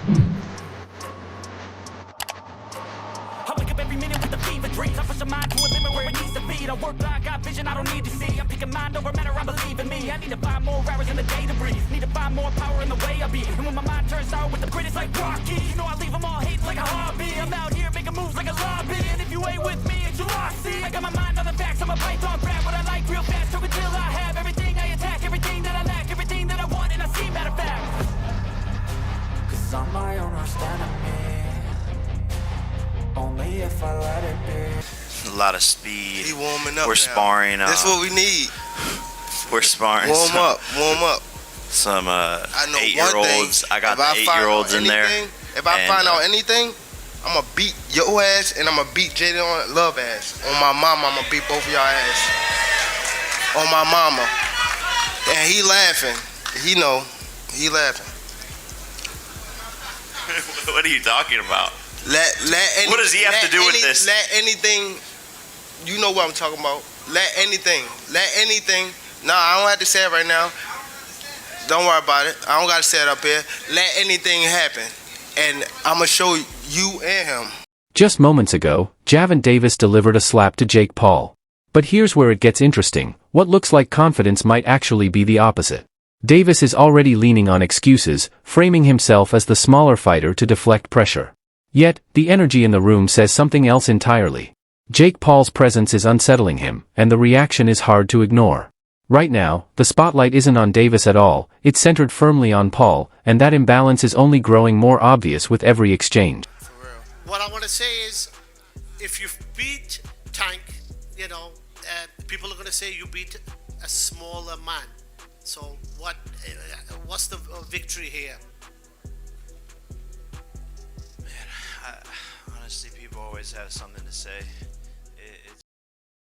I wake up every minute with the fever dreams. I push my mind to a limit where it needs to be. I work blind, got vision I don't need to see. I'm picking mind over matter, I believe in me. I need to find more hours in the day to breathe. Need to find more power in the way I be. And when my mind turns sour with the grit, it's like Rocky. You know I leave them all hating like a hobby. I'm out here making moves like a lobby. And if you ain't with me, it's you lost. See, I got my mind on the facts. I'm a python, grab what I like real fast. Took until I have everything I attack, everything that I lack, everything that I want, and I see matter of fact. Cause I'm my own worst enemy. Only if I let it be. A lot of speed. He warming up. We're now. sparring. That's what we need. We're sparring. Warm up. Some I know 8-year-olds. I got the 8-year-olds in there. If I find out anything, I'm gonna beat your ass and I'm gonna beat Jaden on Love ass. On my mama, I'm gonna beat both of y'all ass. On my mama. And he laughing. He know. He laughing. What are you talking about? What does he have to do with this? Let anything, you know what I'm talking about. Let anything. No, I don't have to say it right now. Don't worry about it. I don't got to say it up here. Let anything happen. And I'm going to show you and him. Just moments ago, Gervonta Davis delivered a slap to Jake Paul. But here's where it gets interesting. What looks like confidence might actually be the opposite. Davis is already leaning on excuses, framing himself as the smaller fighter to deflect pressure. Yet, the energy in the room says something else entirely. Jake Paul's presence is unsettling him, and the reaction is hard to ignore. Right now, the spotlight isn't on Davis at all, it's centered firmly on Paul, and that imbalance is only growing more obvious with every exchange. What I want to say is, if you beat Tank, people are going to say you beat a smaller man. So what's the victory here? Honestly, people always have something to say.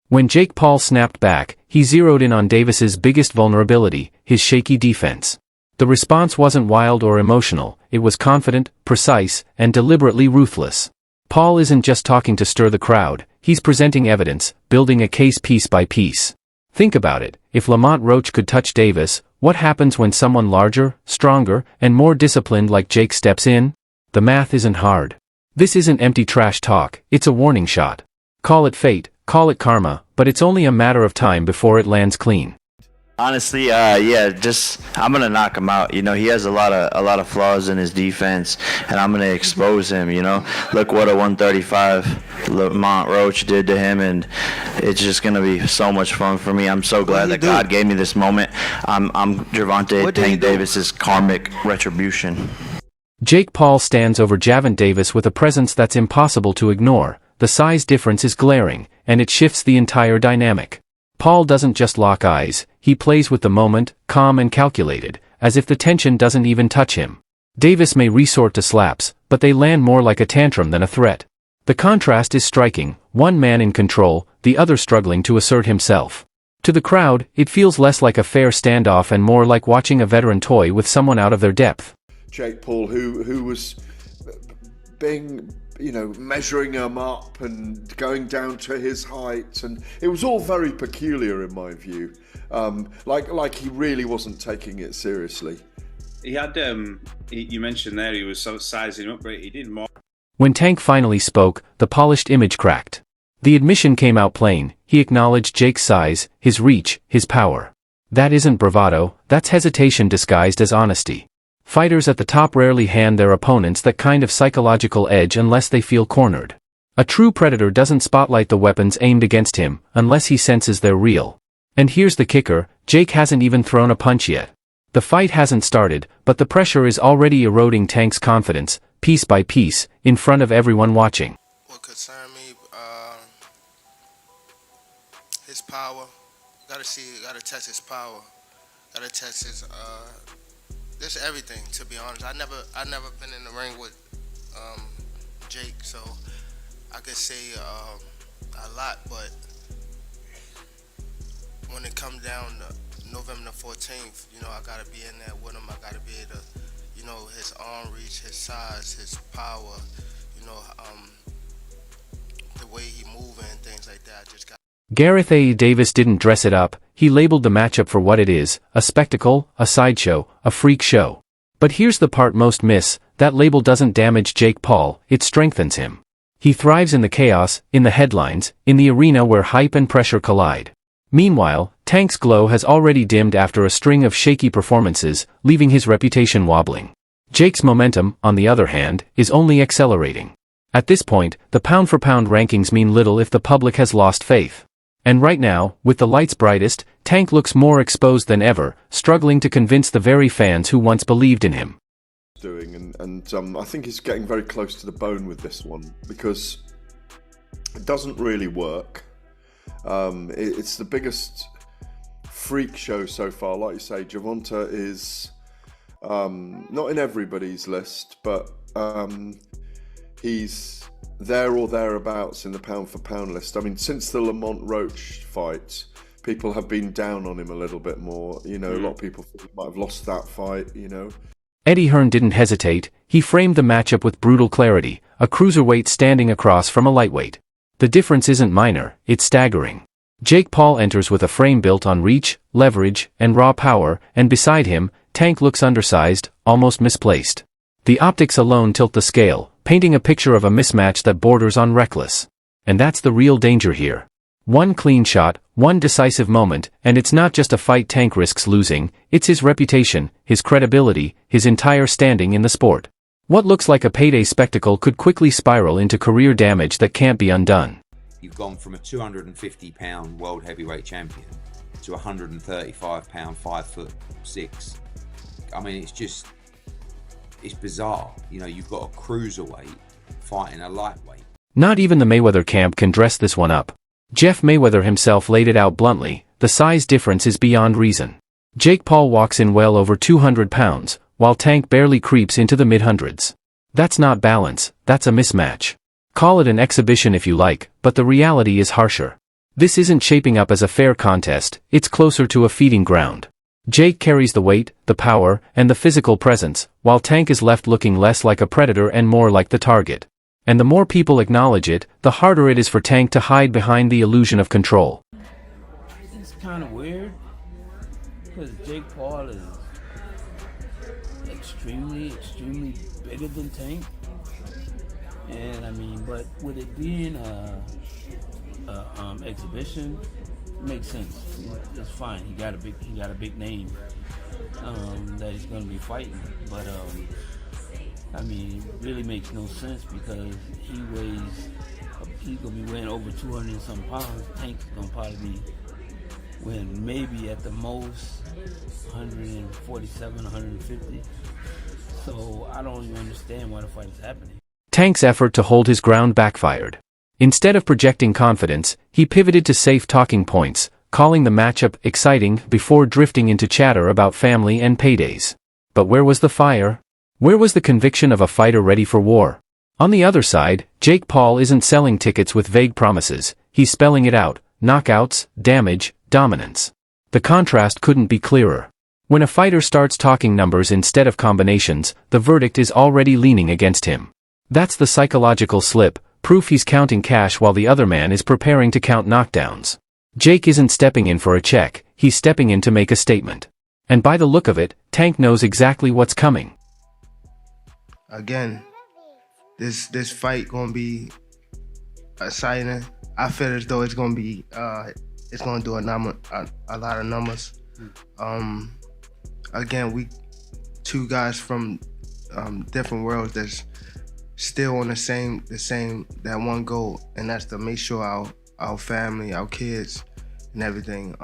When Jake Paul snapped back, he zeroed in on Davis's biggest vulnerability, his shaky defense. The response wasn't wild or emotional, it was confident, precise, and deliberately ruthless. Paul isn't just talking to stir the crowd, he's presenting evidence, building a case piece by piece. Think about it, if Lamont Roach could touch Davis, what happens when someone larger, stronger, and more disciplined like Jake steps in? The math isn't hard. This isn't empty trash talk, it's a warning shot. Call it fate, call it karma, but it's only a matter of time before it lands clean. Honestly, I'm gonna knock him out. He has a lot of flaws in his defense, and I'm gonna expose him. Look what a 135 Lamont Roach did to him, and it's just gonna be so much fun for me. I'm so glad that God gave me this moment. I'm Gervonta Tank Davis's karmic retribution. Jake Paul stands over Gervonta Davis with a presence that's impossible to ignore. The size difference is glaring, and it shifts the entire dynamic. Paul doesn't just lock eyes, he plays with the moment, calm and calculated, as if the tension doesn't even touch him. Davis may resort to slaps, but they land more like a tantrum than a threat. The contrast is striking, one man in control, the other struggling to assert himself. To the crowd, it feels less like a fair standoff and more like watching a veteran toy with someone out of their depth. Jake Paul, who was being, measuring him up and going down to his height, and it was all very peculiar in my view. Like he really wasn't taking it seriously. He had, you mentioned there, he was sort of sizing up, but he did more. When Tank finally spoke, the polished image cracked. The admission came out plain, he acknowledged Jake's size, his reach, his power. That isn't bravado, that's hesitation disguised as honesty. Fighters at the top rarely hand their opponents that kind of psychological edge unless they feel cornered. A true predator doesn't spotlight the weapons aimed against him, unless he senses they're real. And here's the kicker, Jake hasn't even thrown a punch yet. The fight hasn't started, but the pressure is already eroding Tank's confidence, piece by piece, in front of everyone watching. What concerned me, his power. Gotta test his power. Gotta test his, just everything, to be honest. I never been in the ring with Jake, so I could say a lot, but when it comes down to November the 14th, I gotta be in there with him. I gotta be able to, his arm reach, his size, his power, the way he moving and things like that. I just got. Gervonta A. Davis didn't dress it up, he labeled the matchup for what it is, a spectacle, a sideshow, a freak show. But here's the part most miss, that label doesn't damage Jake Paul, it strengthens him. He thrives in the chaos, in the headlines, in the arena where hype and pressure collide. Meanwhile, Tank's glow has already dimmed after a string of shaky performances, leaving his reputation wobbling. Jake's momentum, on the other hand, is only accelerating. At this point, the pound-for-pound rankings mean little if the public has lost faith. And right now, with the lights brightest, Tank looks more exposed than ever, struggling to convince the very fans who once believed in him. I think he's getting very close to the bone with this one, because it doesn't really work. It's the biggest freak show so far. Like you say, Gervonta is not in everybody's list, but he's there or thereabouts in the pound-for-pound list. I mean, since the Lamont Roach fight, people have been down on him a little bit more. You know, a lot of people thought he might have lost that fight, you know. Eddie Hearn didn't hesitate. He framed the matchup with brutal clarity, a cruiserweight standing across from a lightweight. The difference isn't minor, it's staggering. Jake Paul enters with a frame built on reach, leverage, and raw power, and beside him, Tank looks undersized, almost misplaced. The optics alone tilt the scale, painting a picture of a mismatch that borders on reckless. And that's the real danger here. One clean shot, one decisive moment, and it's not just a fight Tank risks losing, it's his reputation, his credibility, his entire standing in the sport. What looks like a payday spectacle could quickly spiral into career damage that can't be undone. You've gone from a 250-pound world heavyweight champion to 135-pound, 5'6". I mean, it's bizarre. You know, you've got a cruiserweight fighting a lightweight. Not even the Mayweather camp can dress this one up. Jeff Mayweather himself laid it out bluntly, the size difference is beyond reason. Jake Paul walks in well over 200 pounds, while Tank barely creeps into the mid-hundreds. That's not balance, that's a mismatch. Call it an exhibition if you like, but the reality is harsher. This isn't shaping up as a fair contest, it's closer to a feeding ground. Jake carries the weight, the power, and the physical presence, while Tank is left looking less like a predator and more like the target. And the more people acknowledge it, the harder it is for Tank to hide behind the illusion of control. It's kind of weird, because Jake Paul is extremely bigger than Tank. And I mean, but with it being a exhibition, it makes sense. It's fine. He got a big name that he's going to be fighting. But I mean, it really makes no sense because he's going to be weighing over 200 and some pounds. Tank's going to probably be weighing maybe at the most 147, 150. So I don't even understand why the fight is happening. Tank's effort to hold his ground backfired. Instead of projecting confidence, he pivoted to safe talking points, calling the matchup exciting before drifting into chatter about family and paydays. But where was the fire? Where was the conviction of a fighter ready for war? On the other side, Jake Paul isn't selling tickets with vague promises, he's spelling it out: knockouts, damage, dominance. The contrast couldn't be clearer. When a fighter starts talking numbers instead of combinations, the verdict is already leaning against him. That's the psychological slip, proof he's counting cash while the other man is preparing to count knockdowns. Jake isn't stepping in for a check, he's stepping in to make a statement. And by the look of it, Tank knows exactly what's coming. Again, this fight gonna be exciting. I feel as though it's gonna be it's gonna do a lot of numbers. Again, we two guys from different worlds that's still on the same that one goal, and that's to make sure our family, our kids, and everything.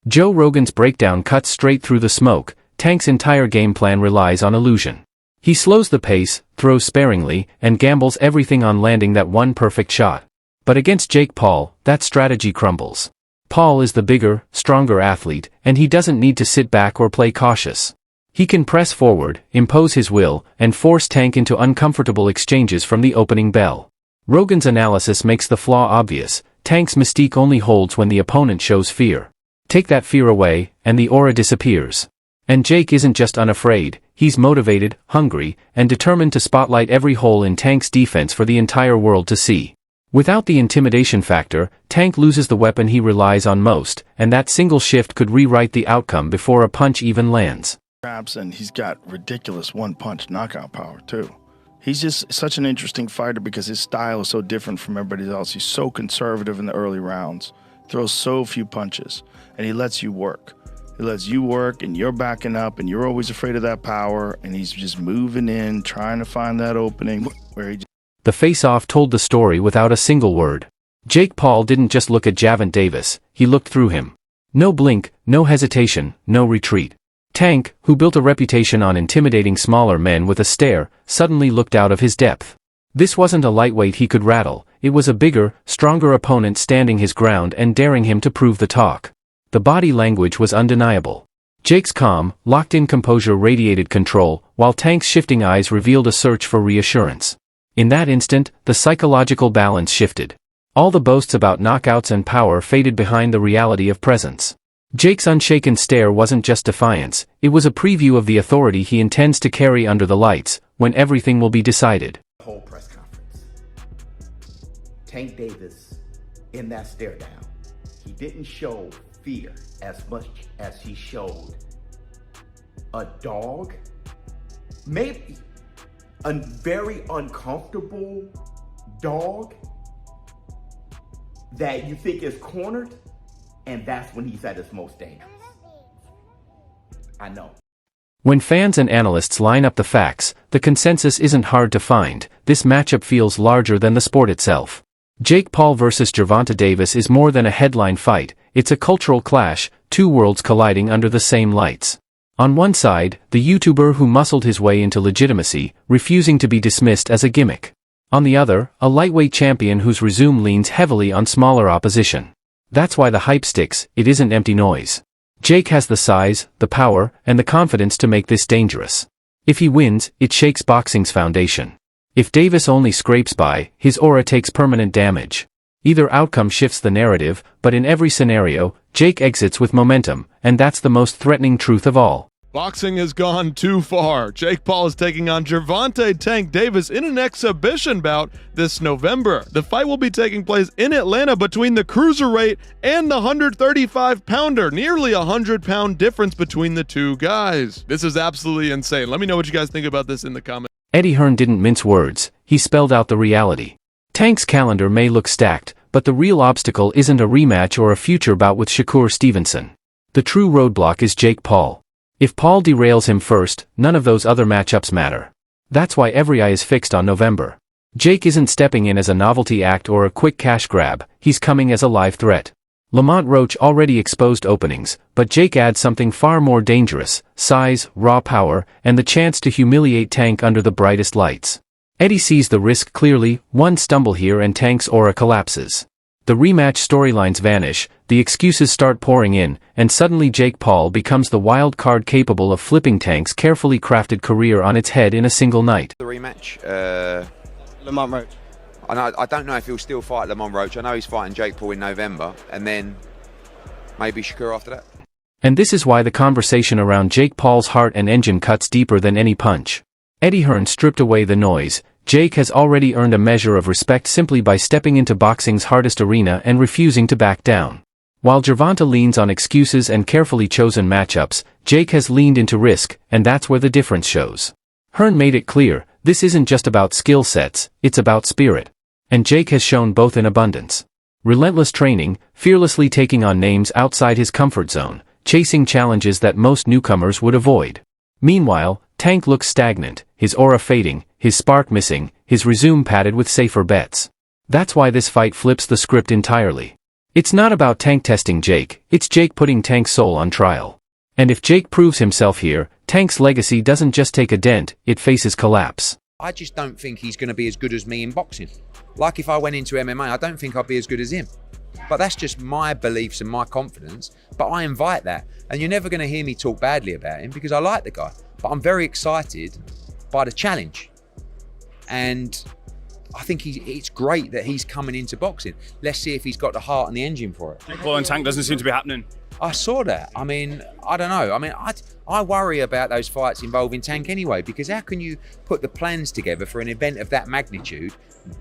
Joe Rogan's breakdown cuts straight through the smoke. Tank's entire game plan relies on illusion. He slows the pace, throws sparingly, and gambles everything on landing that one perfect shot. But against Jake Paul, that strategy crumbles. Paul is the bigger, stronger athlete, and he doesn't need to sit back or play cautious. He can press forward, impose his will, and force Tank into uncomfortable exchanges from the opening bell. Rogan's analysis makes the flaw obvious: Tank's mystique only holds when the opponent shows fear. Take that fear away, and the aura disappears. And Jake isn't just unafraid, he's motivated, hungry, and determined to spotlight every hole in Tank's defense for the entire world to see. Without the intimidation factor, Tank loses the weapon he relies on most, and that single shift could rewrite the outcome before a punch even lands. And he's got ridiculous one-punch knockout power, too. He's just such an interesting fighter because his style is so different from everybody else. He's so conservative in the early rounds, throws so few punches, and he lets you work. He lets you work, and you're backing up, and you're always afraid of that power, and he's just moving in, trying to find that opening where he just... The face-off told the story without a single word. Jake Paul didn't just look at Gervonta Davis, he looked through him. No blink, no hesitation, no retreat. Tank, who built a reputation on intimidating smaller men with a stare, suddenly looked out of his depth. This wasn't a lightweight he could rattle, it was a bigger, stronger opponent standing his ground and daring him to prove the talk. The body language was undeniable. Jake's calm, locked-in composure radiated control, while Tank's shifting eyes revealed a search for reassurance. In that instant, the psychological balance shifted. All the boasts about knockouts and power faded behind the reality of presence. Jake's unshaken stare wasn't just defiance, it was a preview of the authority he intends to carry under the lights, when everything will be decided. The whole press conference. Tank Davis, in that stare down, he didn't show fear as much as he showed a dog, maybe a very uncomfortable dog that you think is cornered, and that's when he's at his most dangerous. I know. When fans and analysts line up the facts, the consensus isn't hard to find. This matchup feels larger than the sport itself. Jake Paul versus Gervonta Davis is more than a headline fight, it's a cultural clash, two worlds colliding under the same lights. On one side, the YouTuber who muscled his way into legitimacy, refusing to be dismissed as a gimmick. On the other, a lightweight champion whose resume leans heavily on smaller opposition. That's why the hype sticks, it isn't empty noise. Jake has the size, the power, and the confidence to make this dangerous. If he wins, it shakes boxing's foundation. If Davis only scrapes by, his aura takes permanent damage. Either outcome shifts the narrative, but in every scenario, Jake exits with momentum, and that's the most threatening truth of all. Boxing has gone too far. Jake Paul is taking on Gervonta Tank Davis in an exhibition bout this November. The fight will be taking place in Atlanta between the cruiserweight and the 135-pounder, nearly a 100-pound difference between the two guys. This is absolutely insane. Let me know what you guys think about this in the comments. Eddie Hearn didn't mince words, he spelled out the reality. Tank's calendar may look stacked, but the real obstacle isn't a rematch or a future bout with Shakur Stevenson. The true roadblock is Jake Paul. If Paul derails him first, none of those other matchups matter. That's why every eye is fixed on November. Jake isn't stepping in as a novelty act or a quick cash grab, he's coming as a live threat. Lamont Roach already exposed openings, but Jake adds something far more dangerous: size, raw power, and the chance to humiliate Tank under the brightest lights. Eddie sees the risk clearly, one stumble here and Tank's aura collapses. The rematch storylines vanish, the excuses start pouring in, and suddenly Jake Paul becomes the wild card capable of flipping Tank's carefully crafted career on its head in a single night. The rematch, Lamont Roach. I don't know if he'll still fight Lamont Roach. I know he's fighting Jake Paul in November, and then maybe Shakur after that. And this is why the conversation around Jake Paul's heart and engine cuts deeper than any punch. Eddie Hearn stripped away the noise. Jake has already earned a measure of respect simply by stepping into boxing's hardest arena and refusing to back down. While Gervonta leans on excuses and carefully chosen matchups, Jake has leaned into risk, and that's where the difference shows. Hearn made it clear, this isn't just about skill sets, it's about spirit. And Jake has shown both in abundance. Relentless training, fearlessly taking on names outside his comfort zone, chasing challenges that most newcomers would avoid. Meanwhile, Tank looks stagnant, his aura fading, his spark missing, his resume padded with safer bets. That's why this fight flips the script entirely. It's not about Tank testing Jake, it's Jake putting Tank's soul on trial. And if Jake proves himself here, Tank's legacy doesn't just take a dent, it faces collapse. I just don't think he's going to be as good as me in boxing. Like if I went into MMA, I don't think I'd be as good as him. But that's just my beliefs and my confidence. But I invite that. And you're never going to hear me talk badly about him because I like the guy. But I'm very excited by the challenge. And I think it's great that he's coming into boxing. Let's see if he's got the heart and the engine for it. Paul and Tank doesn't seem to be happening. I saw that. I mean, I don't know. I mean, I worry about those fights involving Tank anyway, because how can you put the plans together for an event of that magnitude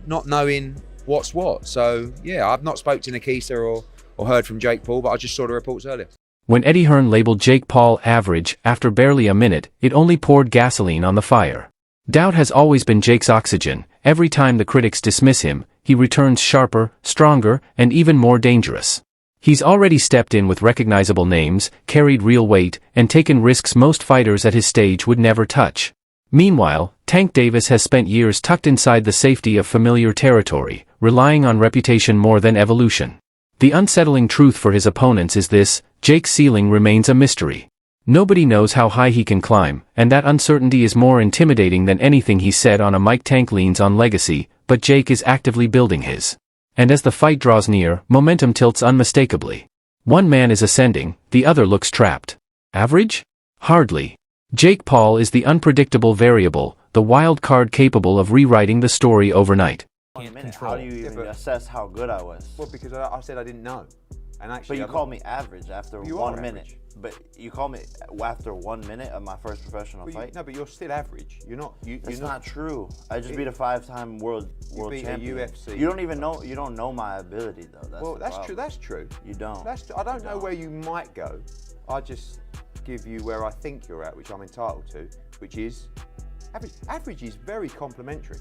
not knowing what's what? So, yeah, I've not spoke to Nikita or heard from Jake Paul, but I just saw the reports earlier. When Eddie Hearn labeled Jake Paul average after barely a minute, it only poured gasoline on the fire. Doubt has always been Jake's oxygen. Every time the critics dismiss him, he returns sharper, stronger, and even more dangerous. He's already stepped in with recognizable names, carried real weight, and taken risks most fighters at his stage would never touch. Meanwhile, Tank Davis has spent years tucked inside the safety of familiar territory, relying on reputation more than evolution. The unsettling truth for his opponents is this: Jake's ceiling remains a mystery. Nobody knows how high he can climb, and that uncertainty is more intimidating than anything he said on a mic. Tank leans on legacy, but Jake is actively building his. And as the fight draws near, momentum tilts unmistakably. One man is ascending, the other looks trapped. Average? Hardly. Jake Paul is the unpredictable variable, the wild card capable of rewriting the story overnight. How do you even assess how good I was? Well, because I said I didn't know. And actually, But you called me average after You 1 are minute. average. But you called me after 1 minute of my first professional fight? No, but you're still average. You're not. That's not true. I just beat a 5-time world beat champion. a UFC. You don't even know. You don't know my ability though. That's true. That's true. You don't. I don't know where you might go. I just give you where I think you're at, which I'm entitled to, which is average. Average is very complimentary.